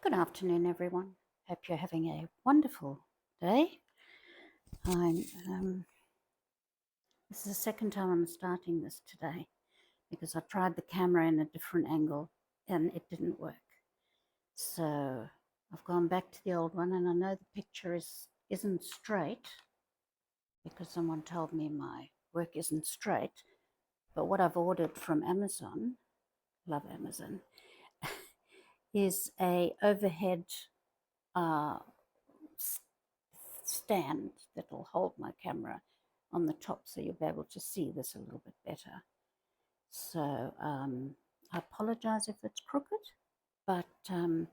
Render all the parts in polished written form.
Good afternoon, everyone. Hope you're having a wonderful day. This is the second time I'm starting this today because I tried the camera in a different angle and it didn't work. So I've gone back to the old one, and I know the picture isn't straight because someone told me my work isn't straight. But what I've ordered from Amazon, love Amazon, is a overhead uh, stand that will hold my camera on the top, so you'll be able to see this a little bit better. So I apologize if it's crooked, but I'm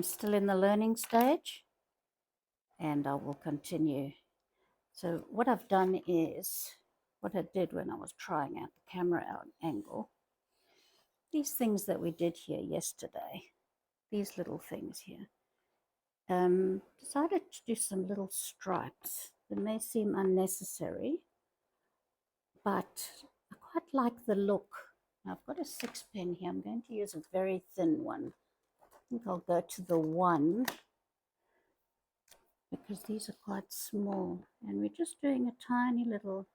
still in the learning stage and I will continue. So what I've done is, what I did when I was trying out the camera out angle, these things that we did here yesterday, these little things here, decided to do some little stripes that may seem unnecessary, but I quite like the look. Now I've got a 6 pen here. I'm going to use a very thin one. I think I'll go to the 1 because these are quite small, and we're just doing a tiny little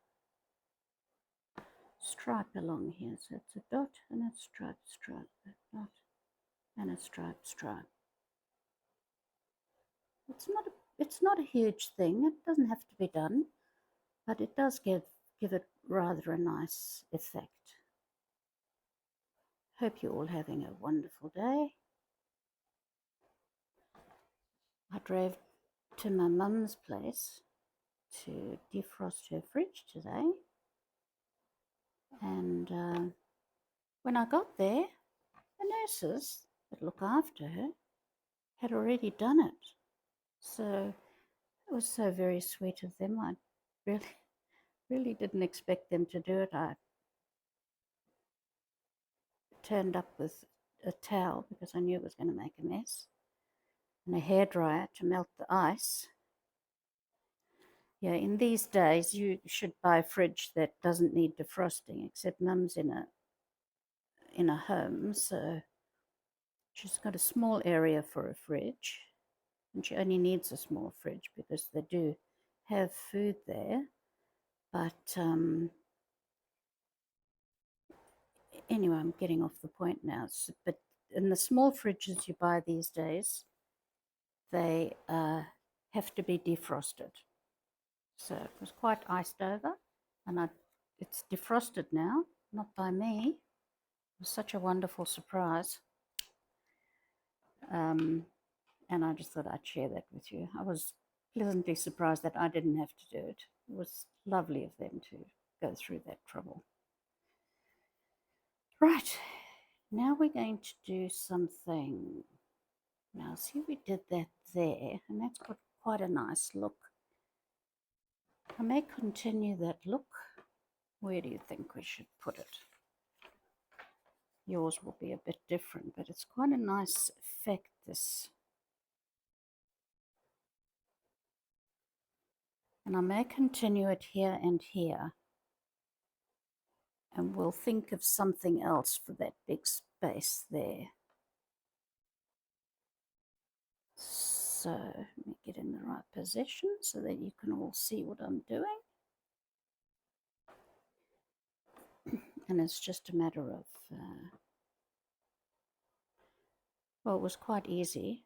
stripe along here. So it's a dot and a stripe, stripe, a dot and a stripe, stripe. It's not a huge thing. It doesn't have to be done, but it does give it rather a nice effect. Hope you're all having a wonderful day. I drove to my mum's place to defrost her fridge today, and when I got there, the nurses that look after her had already done it. So it was so very sweet of them. I really didn't expect them to do it. I turned up with a towel because I knew it was going to make a mess, and a hairdryer to melt the ice. Yeah, in these days you should buy a fridge that doesn't need defrosting, except Mum's in a home, so she's got a small area for a fridge, and she only needs a small fridge because they do have food there. But anyway, I'm getting off the point now. So, but in the small fridges you buy these days, they have to be defrosted. So it was quite iced over, and it's defrosted now, not by me. It was such a wonderful surprise. And I just thought I'd share that with you. I was pleasantly surprised that I didn't have to do it. It was lovely of them to go through that trouble. Right, now we're going to do something. Now, see, we did that there, and that's got quite a nice look. I may continue that look. Where do you think we should put it? Yours will be a bit different, but it's quite a nice effect, this. And I may continue it here and here, and we'll think of something else for that big space there. So let me get in the right position so that you can all see what I'm doing. And it's just a matter of, well, it was quite easy.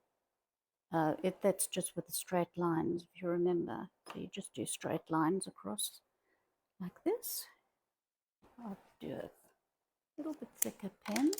That's just with the straight lines, if you remember. So you just do straight lines across like this. I'll do a little bit thicker pen.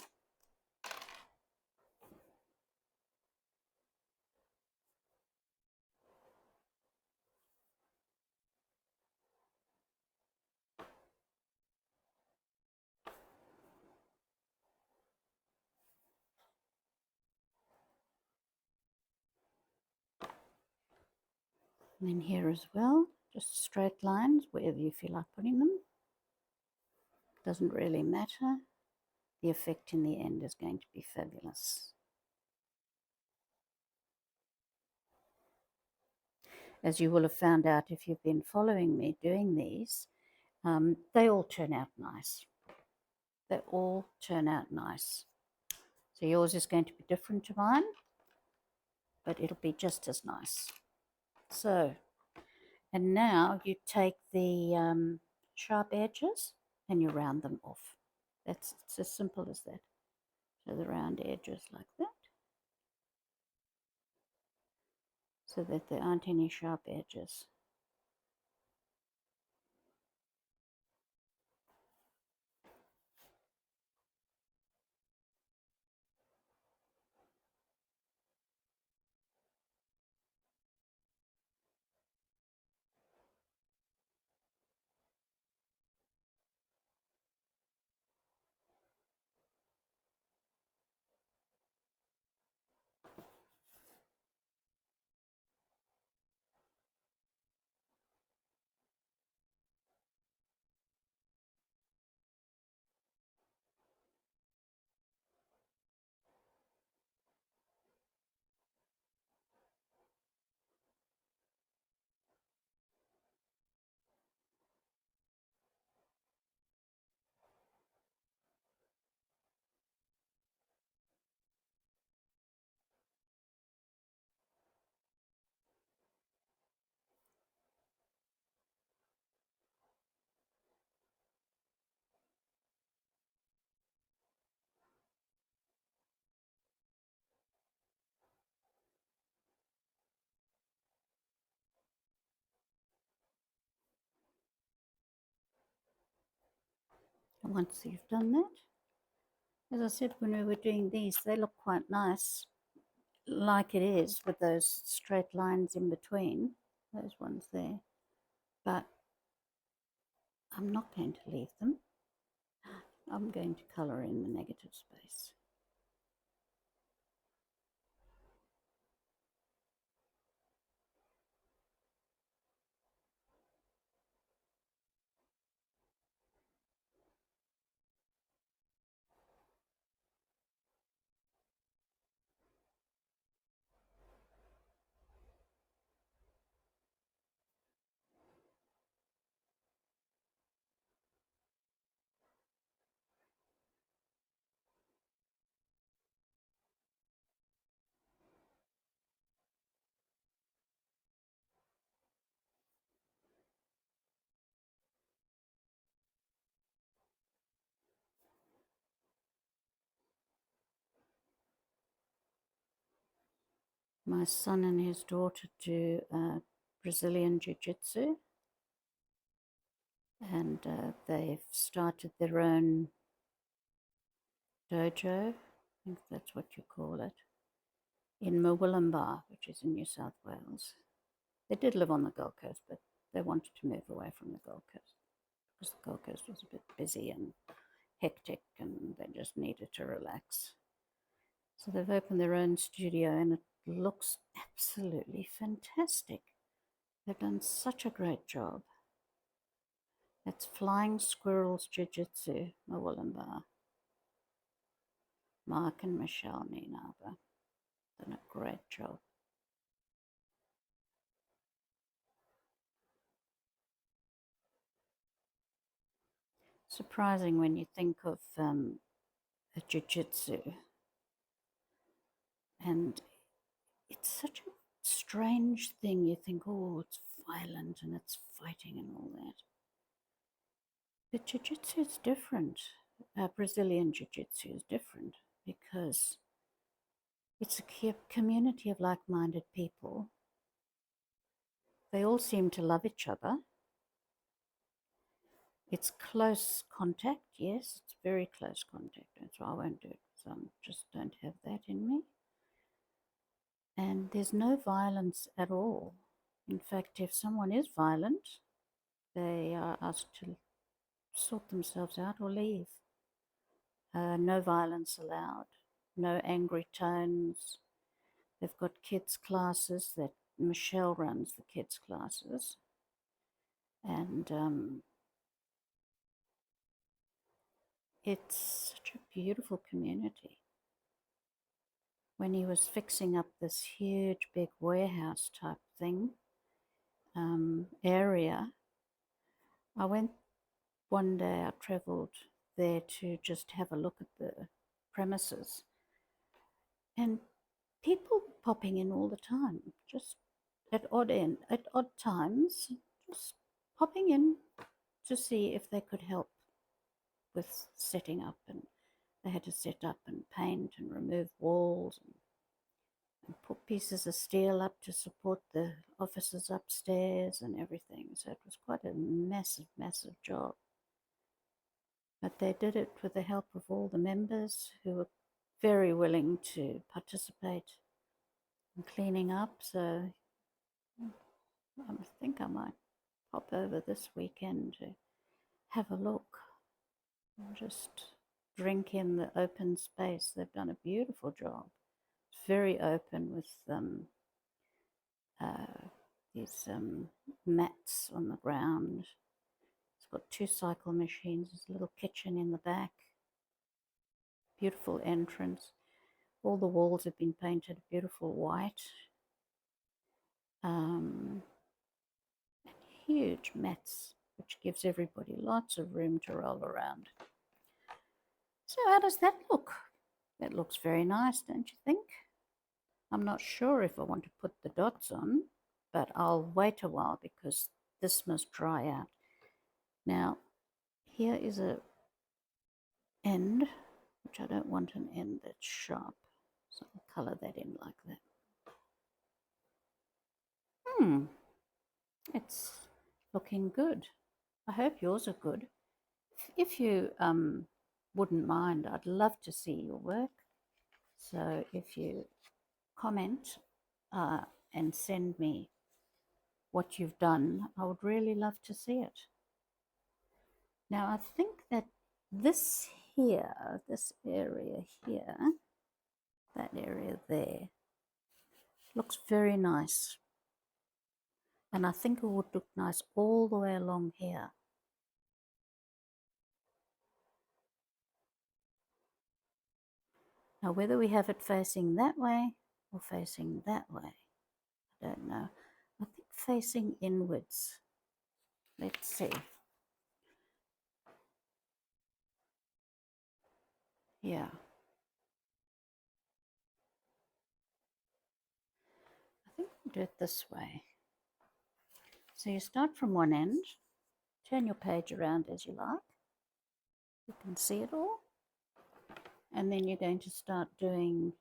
And then here as well, just straight lines wherever you feel like putting them. Doesn't really matter. The effect in the end is going to be fabulous. As you will have found out if you've been following me doing these, they all turn out nice. They all turn out nice. So yours is going to be different to mine. but it'll be just as nice. So, and now you take the sharp edges and you round them off. It's as simple as that. So the round edges like that, so that there aren't any sharp edges. And once you've done that, as I said, when we were doing these, they look quite nice, like it is with those straight lines in between, those ones there. But I'm not going to leave them. I'm going to colour in the negative space. My son and his daughter do Brazilian Jiu-Jitsu, and they've started their own dojo, I think that's what you call it, in Murwillumbah, which is in New South Wales. They did live on the Gold Coast, but they wanted to move away from the Gold Coast because the Gold Coast was a bit busy and hectic, and they just needed to relax. So they've opened their own studio, and it looks absolutely fantastic. They've done such a great job. It's Flying Squirrels Jiu-Jitsu, Murwillumbah. Mark and Michelle Nienaber done a great job. Surprising when you think of a jiu-jitsu, and it's such a strange thing. You think, oh, it's violent and it's fighting and all that. But jiu-jitsu is different. Brazilian jiu-jitsu is different because it's a community of like-minded people. They all seem to love each other. It's close contact, yes, it's very close contact. That's why I won't do it, because I just don't have that in me. And there's no violence at all. In fact, if someone is violent, they are asked to sort themselves out or leave. No violence allowed, no angry tones. They've got kids' classes that Michelle runs, the kids' classes. And it's such a beautiful community. When he was fixing up this huge big warehouse type thing, area, I went one day, I travelled there to just have a look at the premises, and people popping in all the time, just at odd times, just popping in to see if they could help with setting up. And they had to set up and paint and remove walls and put pieces of steel up to support the offices upstairs and everything. So it was quite a massive, massive job. But they did it with the help of all the members who were very willing to participate in cleaning up. So I think I might pop over this weekend to have a look and just drink in the open space. They've done a beautiful job. It's very open with these mats on the ground. It's got 2 cycle machines. There's a little kitchen in the back. Beautiful entrance. All the walls have been painted beautiful white. And huge mats, which gives everybody lots of room to roll around. So how does that look? That looks very nice, don't you think? I'm not sure if I want to put the dots on, but I'll wait a while because this must dry out. Now, here is a end, which I don't want an end that's sharp. So I'll colour that in like that. It's looking good. I hope yours are good. If you wouldn't mind, I'd love to see your work. So if you comment and send me what you've done, I would really love to see it. Now, I think that this here, this area here, that area there, looks very nice. And I think it would look nice all the way along here. Now, whether we have it facing that way or facing that way, I don't know. I think facing inwards. Let's see. Yeah. I think we'll do it this way. So you start from one end, turn your page around as you like. You can see it all. And then you're going to start doing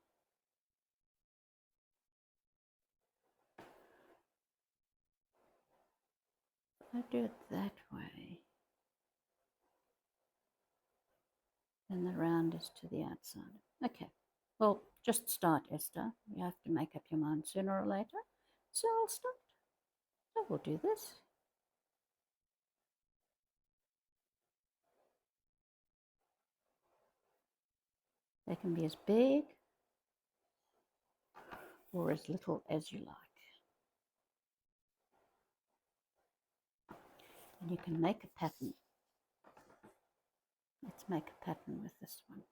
I do it that way. Then the round is to the outside. Okay. Well, just start, Esther. You have to make up your mind sooner or later. So I'll start. So we'll do this. They can be as big or as little as you like. And you can make a pattern. Let's make a pattern with this one.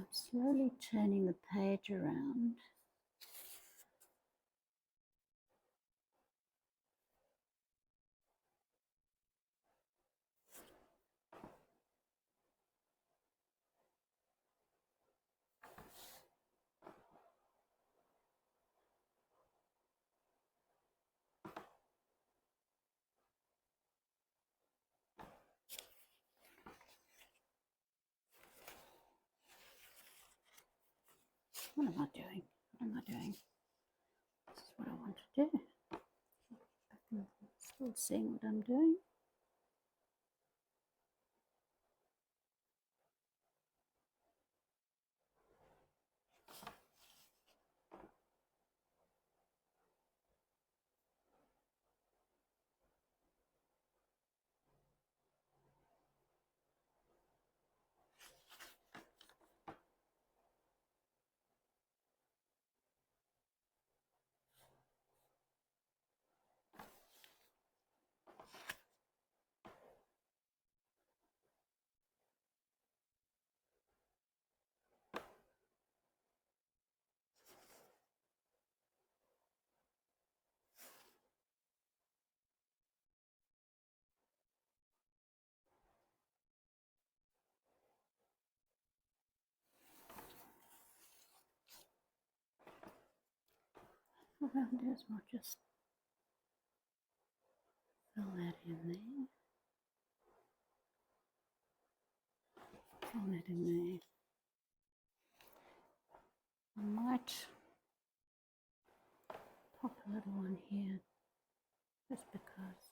I'm slowly turning the page around. What am I doing? What am I doing? This is what I want to do. I'm still seeing what I'm doing. Around here as well, just fill that in there. Fill that in there. I might pop a little one here, just because.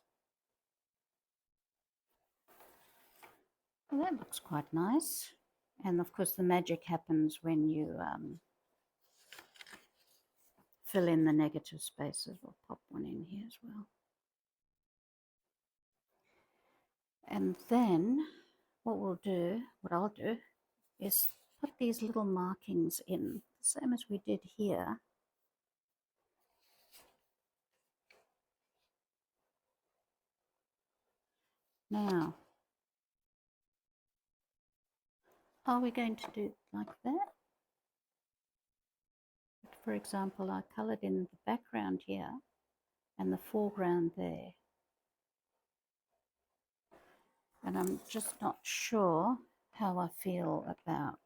Well, that looks quite nice. And of course the magic happens when you fill in the negative spaces. We'll pop one in here as well. And then what I'll do is put these little markings in, the same as we did here. Now, are we going to do it like that? For example, I coloured in the background here and the foreground there. And I'm just not sure how I feel about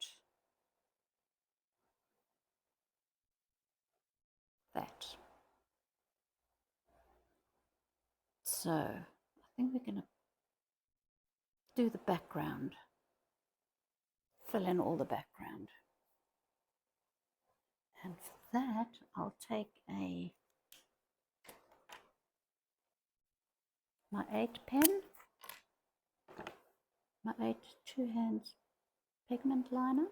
that. So I think we're going to do the background, fill in all the background. And for that, I'll take my 8 pen, my 8 two-hands pigment liner,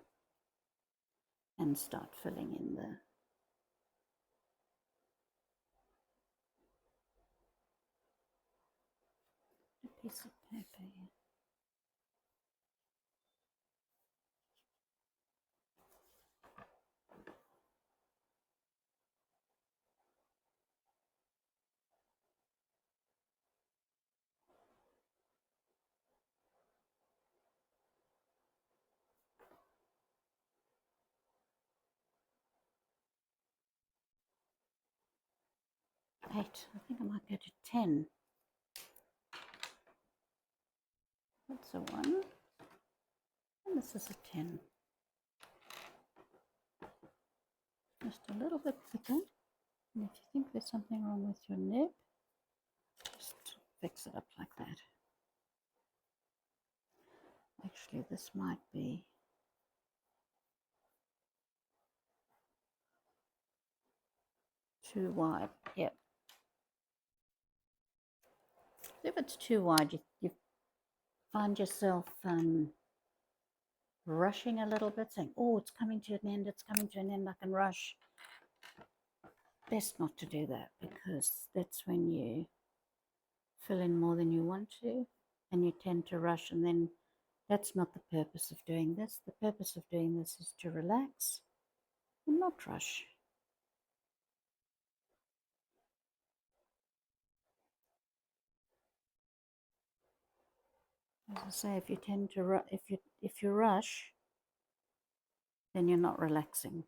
and start filling in the piece of paper here. Eight. I think I might go to 10. That's a 1. And this is a 10. Just a little bit thicker. And if you think there's something wrong with your nib, just fix it up like that. Actually, this might be too wide. Yep. If it's too wide, you find yourself rushing a little bit, saying, oh, it's coming to an end, it's coming to an end, I can rush. Best not to do that, because that's when you fill in more than you want to, and you tend to rush, and then that's not the purpose of doing this. The purpose of doing this is to relax and not rush. As I say, if you tend to if you rush, then you're not relaxing.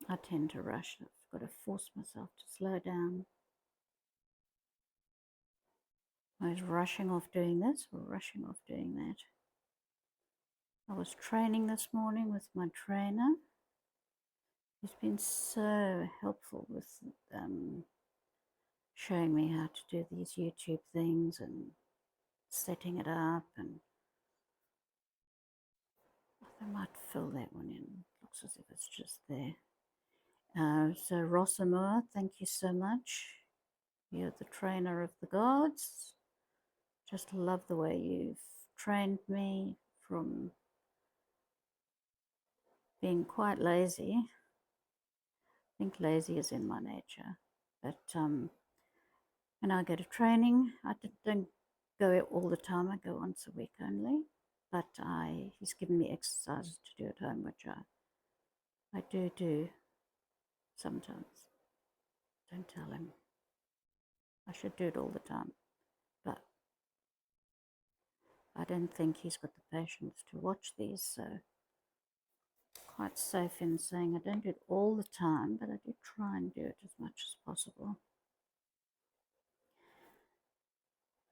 I tend to rush. I've got to force myself to slow down. I was rushing off doing this or rushing off doing that. I was training this morning with my trainer. He's been so helpful with showing me how to do these YouTube things and setting it up. And I might fill that one in. Looks as if it's just there. So Rosamur, thank you so much. You're the trainer of the gods. Just love the way you've trained me from being quite lazy. I think lazy is in my nature. But when I go to training, I don't go all the time. I go once a week only. But he's given me exercises to do at home, which I do sometimes. Don't tell him. I should do it all the time. But I don't think he's got the patience to watch these, so quite safe in saying I don't do it all the time, but I do try and do it as much as possible.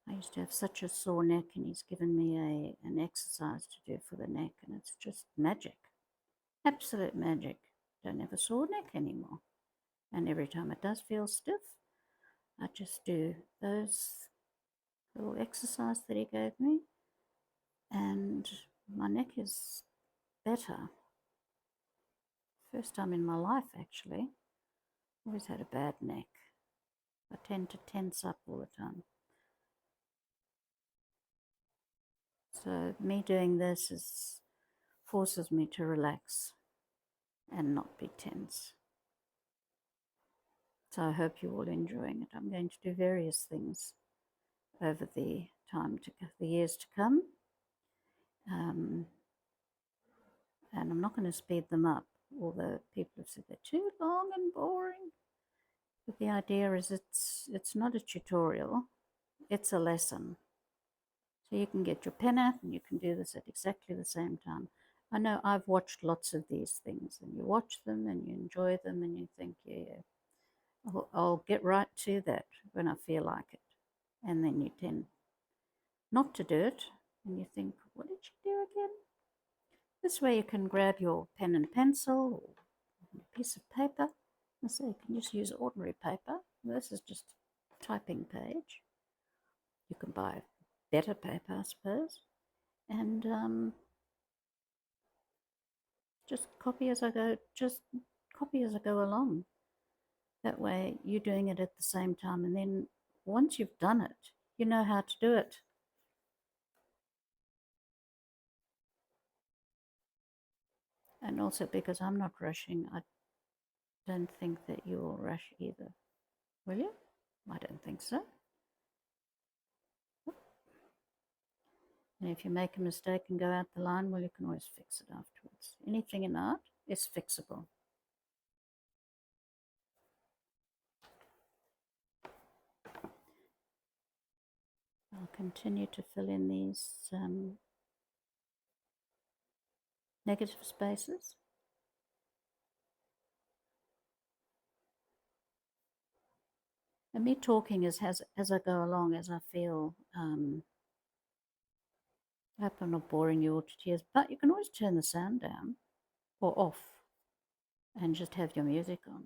I used to have such a sore neck, and he's given me an exercise to do for the neck, and it's just magic. Absolute magic. Don't have a sore neck anymore. And every time it does feel stiff, I just do those little exercises that he gave me, and my neck is better. First time in my life, actually. Always had a bad neck. I tend to tense up all the time. So me doing this forces me to relax and not be tense. So I hope you're all enjoying it. I'm going to do various things over the years to come. And I'm not going to speed them up, although people have said they're too long and boring. But the idea is it's not a tutorial, it's a lesson. So you can get your pen out and you can do this at exactly the same time. I know I've watched lots of these things, and you watch them and you enjoy them and you think, yeah, I'll get right to that when I feel like it. And then you tend not to do it and you think, what did you do again? This way you can grab your pen and pencil or a piece of paper. And so you can just use ordinary paper. This is just a typing page. You can buy better paper, I suppose. And just copy as I go along. That way you're doing it at the same time, and then once you've done it, you know how to do it. And also because I'm not rushing, I don't think that you will rush either. Will you? I don't think so. And if you make a mistake and go out the line, well, you can always fix it afterwards. Anything in art is fixable. I'll continue to fill in these negative spaces. And me talking is as I go along, as I feel. I hope I'm not boring you all to tears, but you can always turn the sound down or off and just have your music on.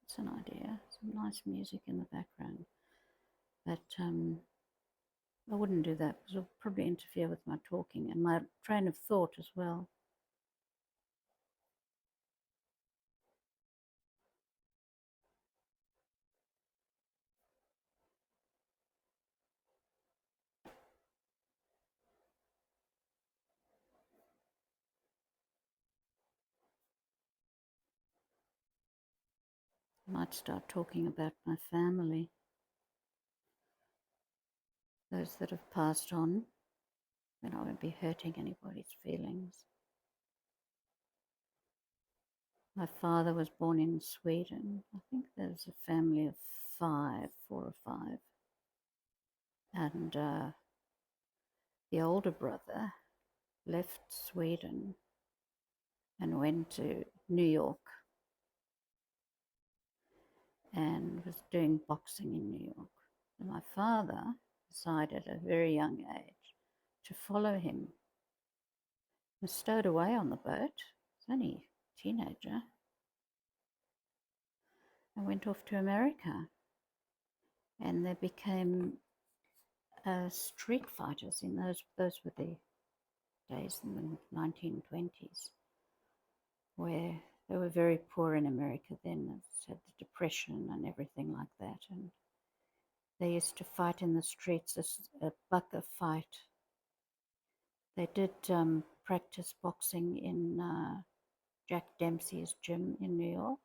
It's an idea. Some nice music in the background. But I wouldn't do that because it'll probably interfere with my talking and my train of thought as well. I might start talking about my family, those that have passed on, then I won't be hurting anybody's feelings. My father was born in Sweden. I think there's a family of 4 or 5. And the older brother left Sweden and went to New York and was doing boxing in New York. And my father decided at a very young age to follow him and stowed away on the boat. He was only a teenager and went off to America. And they became street fighters in those were the days in the 1920s, where they were very poor in America then. They had the Depression and everything like that. And they used to fight in the streets, a bucker fight. They did practice boxing in Jack Dempsey's gym in New York.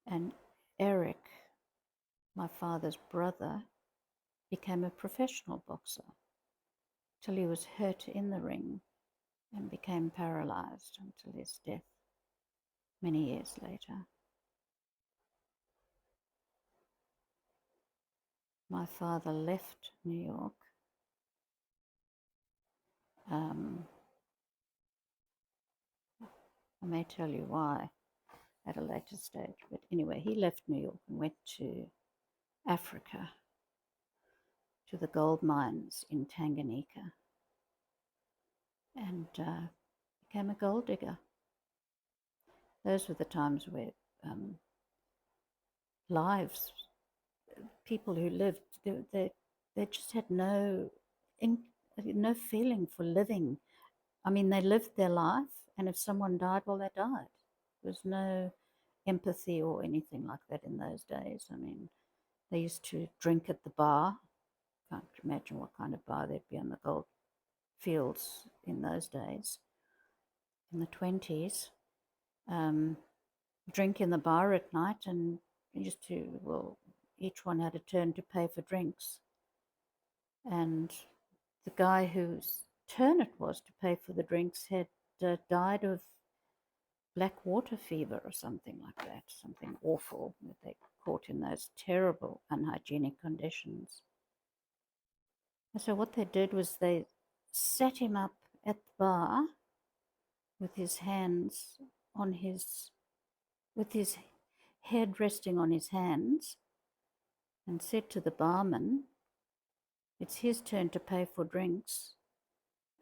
And Eric, my father's brother, became a professional boxer till he was hurt in the ring and became paralyzed until his death many years later. My father left New York I may tell you why at a later stage, but anyway, he left New York and went to Africa, to the gold mines in Tanganyika, and became a gold digger. Those were the times where lives, people who lived, they just had no feeling for living. I mean, they lived their life, and if someone died, well, they died. There was no empathy or anything like that in those days. I mean, they used to drink at the bar. Can't imagine what kind of bar there'd be on the gold fields in those days. In the 20s, drink in the bar at night, and used to, well, each one had a turn to pay for drinks. And the guy whose turn it was to pay for the drinks had died of black water fever or something like that, something awful that they caught in those terrible unhygienic conditions. And so what they did was they set him up at the bar with his hands on with his head resting on his hands, and said to the barman, it's his turn to pay for drinks.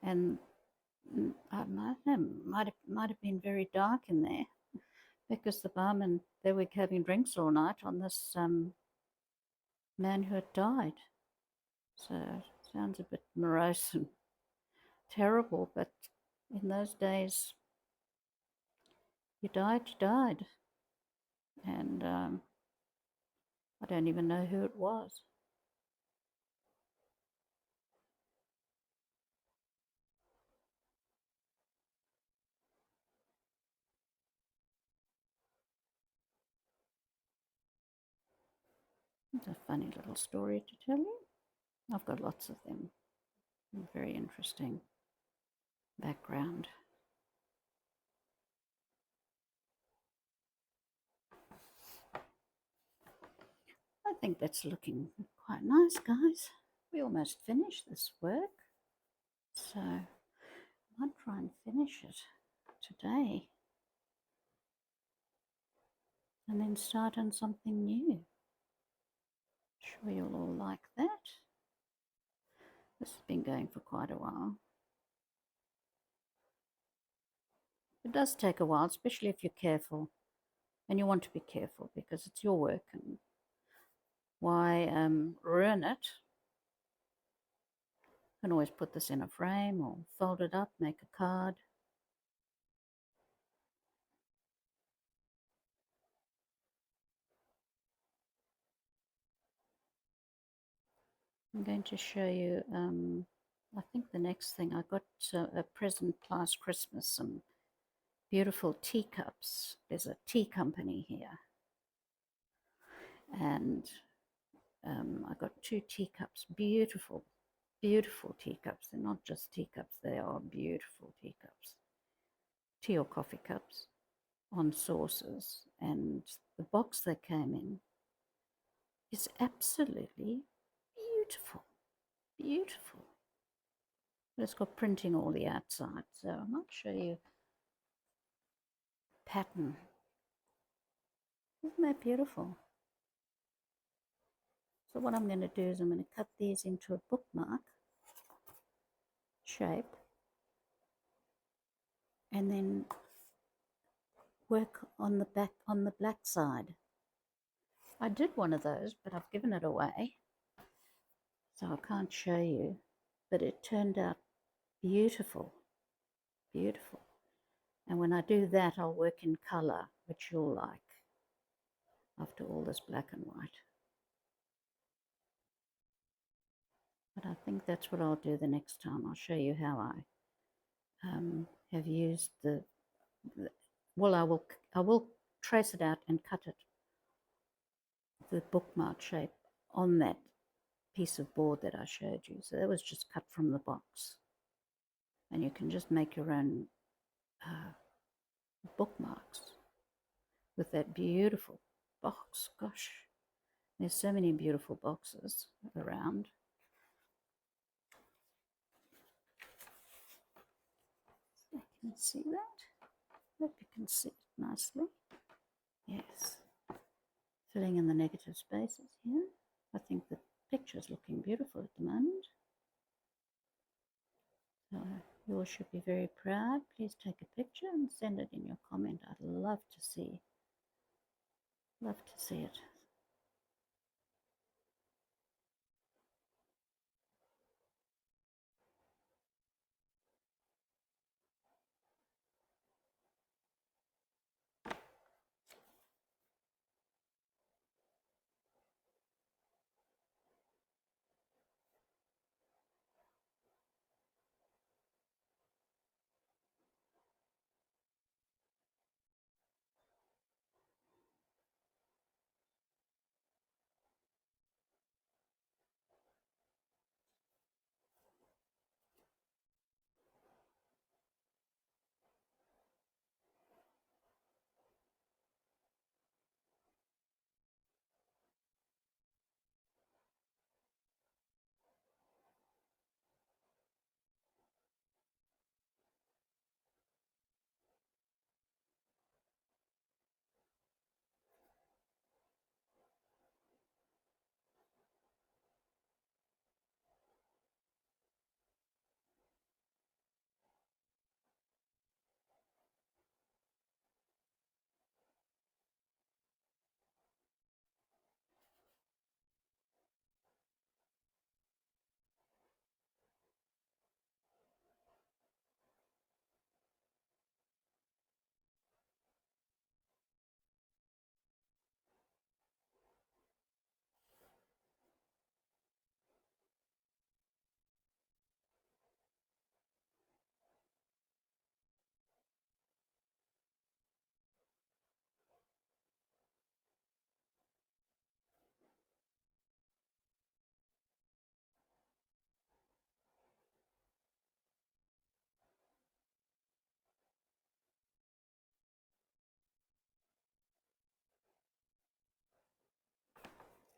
And I don't know, might have been very dark in there, because the barman, they were having drinks all night on this man who had died. So it sounds a bit morose and terrible, but in those days, you died. And I don't even know who it was. It's a funny little story to tell you. I've got lots of them. Very interesting background. I think that's looking quite nice, guys. We almost finished this work, so I might try and finish it today and then start on something new. Sure you'll all like that. This has been going for quite a while. It does take a while, especially if you're careful, and you want to be careful because it's your work, and why ruin it? You can always put this in a frame or fold it up, make a card. I'm going to show you, I think the next thing, I got a present last Christmas, some beautiful teacups. There's a tea company here, and I got 2 teacups, beautiful, beautiful teacups. They're not just teacups, they are beautiful teacups. Tea or coffee cups. on saucers, and the box they came in is absolutely beautiful, beautiful. But it's got printing all the outside, so I might show you pattern. Isn't that beautiful? So what I'm going to do is I'm going to cut these into a bookmark shape and then work on the back, on the black side. I did one of those, but I've given it away, so I can't show you, but it turned out beautiful, beautiful. And when I do that, I'll work in color, which you'll like, after all this black and white. But I think that's what I'll do the next time. I'll show you how I have used well, I will trace it out and cut it, the bookmark shape, on that piece of board that I showed you. So that was just cut from the box. And you can just make your own bookmarks with that beautiful box. Gosh, there's so many beautiful boxes around. So can you see that? Hope you can see it nicely. Yes. Filling in the negative spaces here. I think the picture's looking beautiful at the moment. So you all should be very proud. Please take a picture and send it in your comment. I'd love to see it.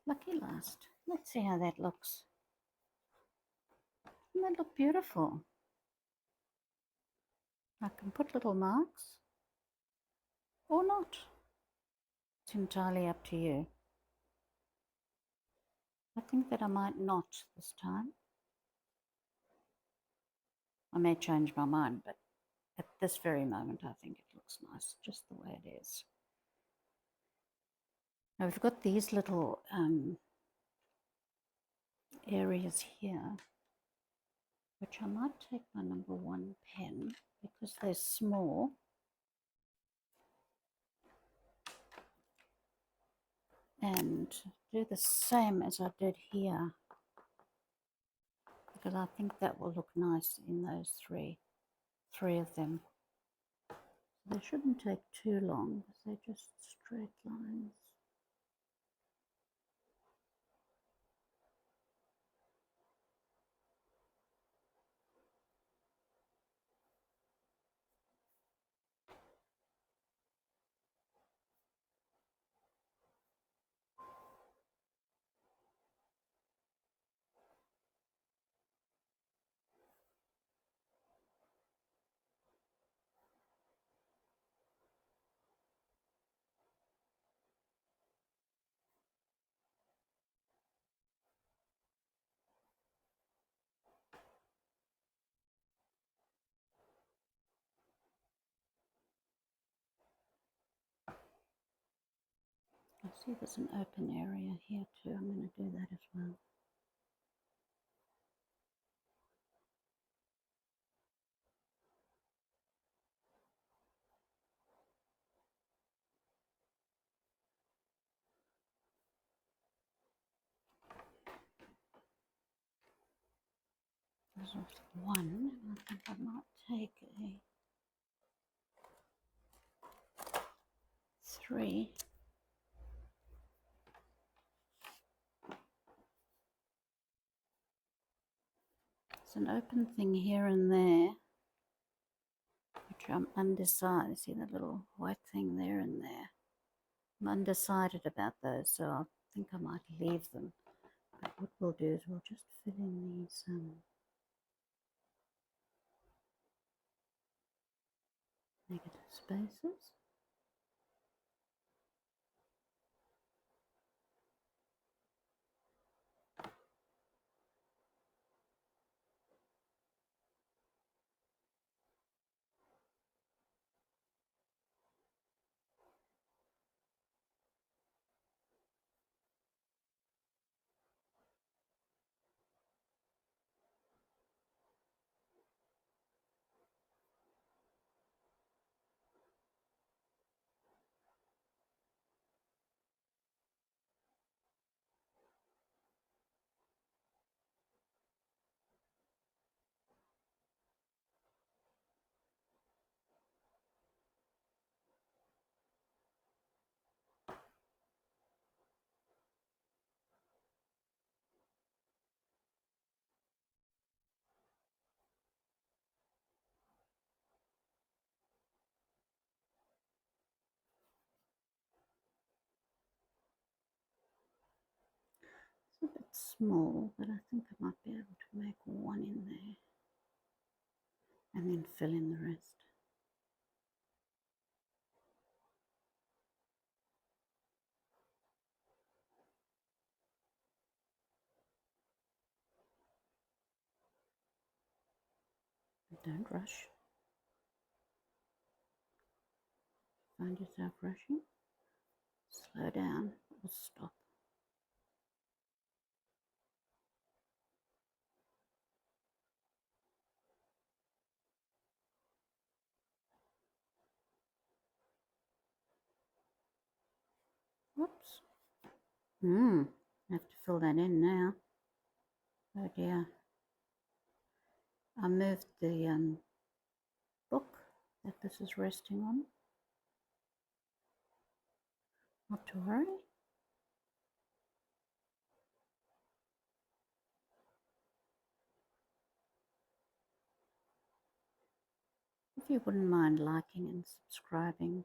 Lucky last. Let's see how that looks. Doesn't that look beautiful? I can put little marks or not. It's entirely up to you. I think that I might not this time. I may change my mind, but at this very moment, I think it looks nice, just the way it is. Now we've got these little areas here, which I might take my number 1 pen because they're small. And do the same as I did here, because I think that will look nice in those three of them. They shouldn't take too long because they're just straight lines. See, there's an open area here too. I'm going to do that as well. There's one. I think I might take a 3. There's an open thing here and there, which I'm undecided. See that little white thing there and there? I'm undecided about those, so I think I might leave them. But what we'll do is we'll just fill in these negative spaces. It's a bit small, but I think I might be able to make one in there and then fill in the rest. Don't rush. Find yourself rushing, slow down or stop. Whoops. I have to fill that in now. Oh dear. I moved the book that this is resting on. Not to worry. If you wouldn't mind liking and subscribing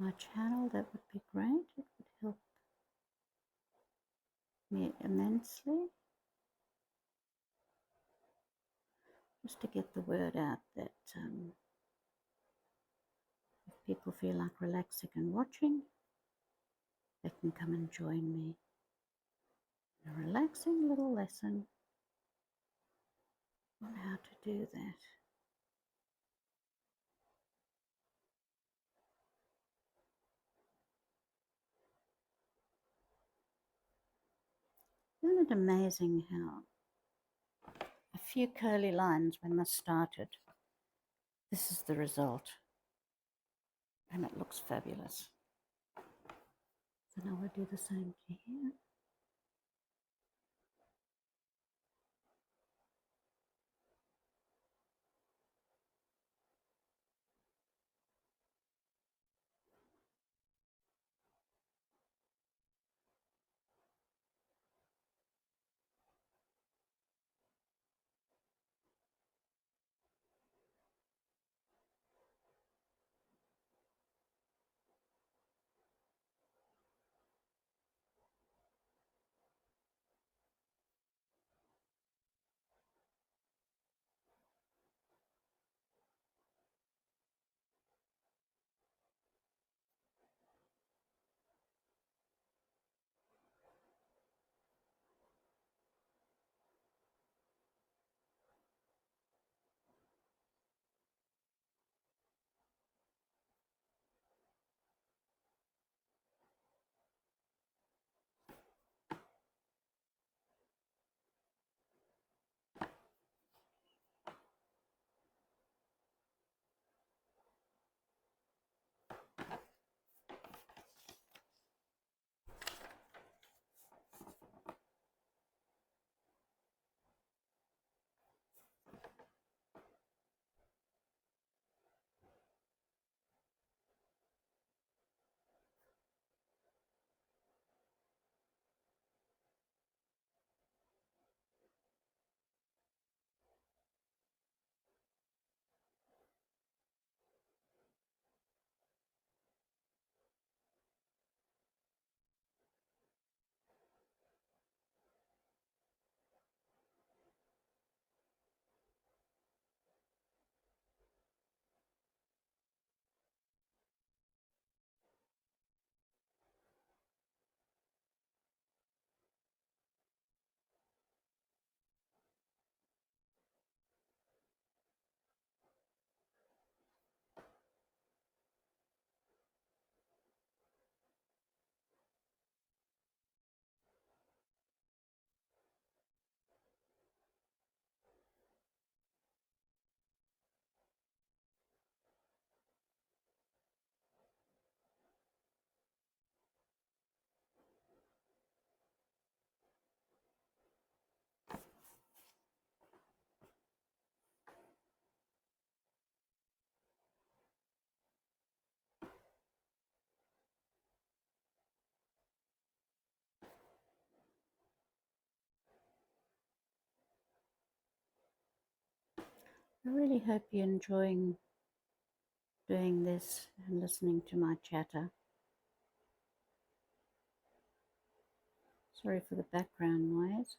my channel, that would be great. It would help me immensely. Just to get the word out that if people feel like relaxing and watching, they can come and join me in a relaxing little lesson on how to do that. Isn't it amazing how a few curly lines when this started, this is the result, and it looks fabulous. So now we'll do the same to here. I really hope you're enjoying doing this and listening to my chatter. Sorry for the background noise.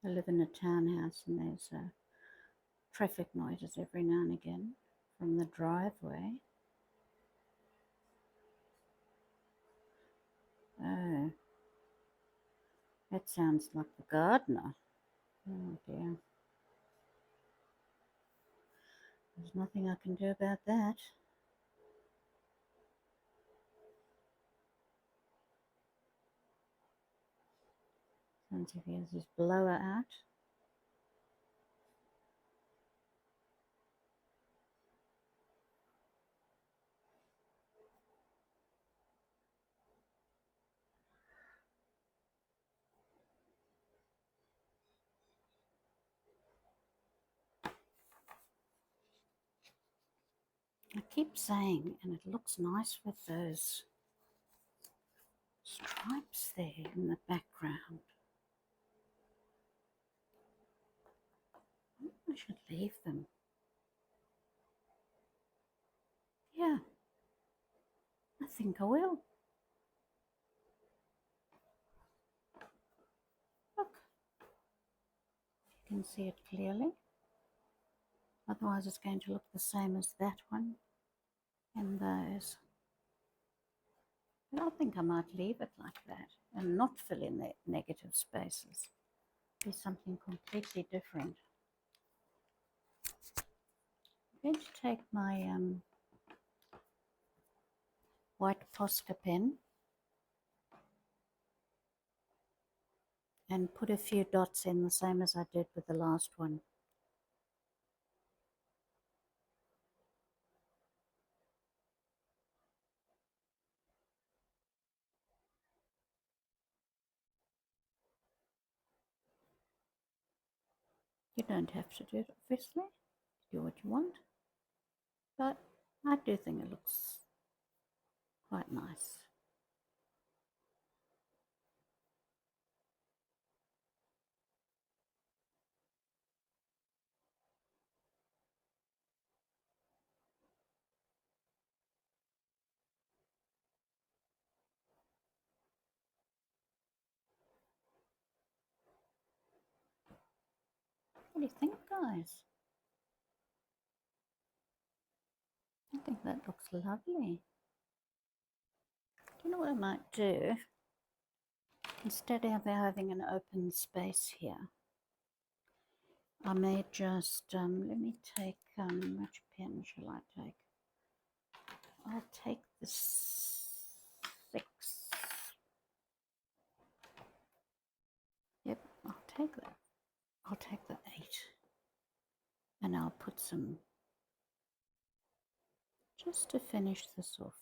I live in a townhouse and there's traffic noises every now and again from the driveway. Oh, that sounds like the gardener. Oh dear. There's nothing I can do about that. Sounds like he has his blower out. I keep saying, and it looks nice with those stripes there in the background. I should leave them. Yeah, I think I will. Look, you can see it clearly. Otherwise it's going to look the same as that one and those. But I think I might leave it like that and not fill in the negative spaces. Do something completely different. I'm going to take my white Posca pen and put a few dots in the same as I did with the last one. You don't have to do it, obviously. Do what you want. But I do think it looks quite nice. What do you think, guys? I think that looks lovely. Do you know what I might do? Instead of having an open space here, I may just, let me take, which pen shall I take? I'll take the 6. Yep, I'll take that. I'll take the 8. And I'll put some, just to finish this off.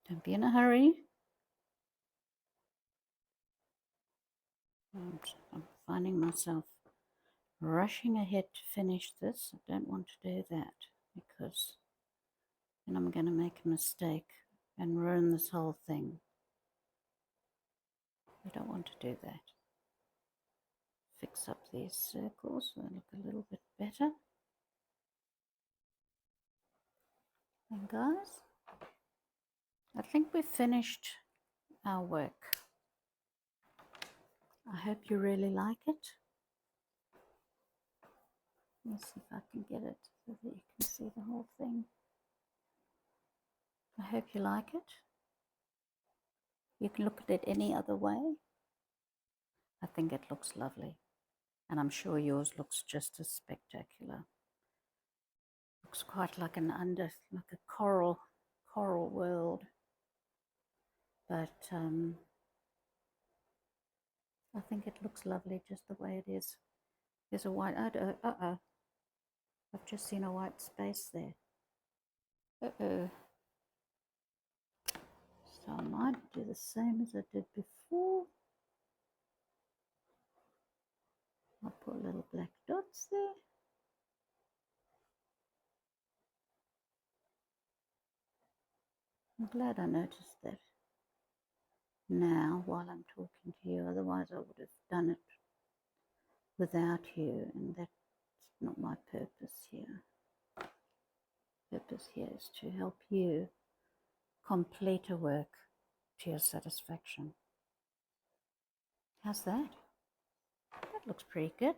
Don't be in a hurry. I'm finding myself rushing ahead to finish this. I don't want to do that because then I'm going to make a mistake and ruin this whole thing. We don't want to do that. Fix up these circles so they look a little bit better. And guys, I think we've finished our work. I hope you really like it. Let me see if I can get it so that you can see the whole thing. I hope you like it. You can look at it any other way. I think it looks lovely. And I'm sure yours looks just as spectacular. Looks quite like like a coral world. But I think it looks lovely just the way it is. There's a white, uh-oh, I've just seen a white space there. Uh-oh. So I might do the same as I did before. I'll put little black dots there. I'm glad I noticed that now while I'm talking to you. Otherwise I would have done it without you, and that's not my purpose here. Purpose here is to help you complete a work to your satisfaction. How's that? That looks pretty good.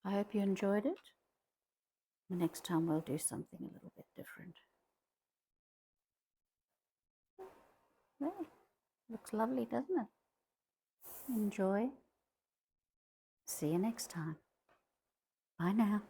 I hope you enjoyed it. The next time we'll do something a little bit different. There. Looks lovely, doesn't it? Enjoy. See you next time. Bye now.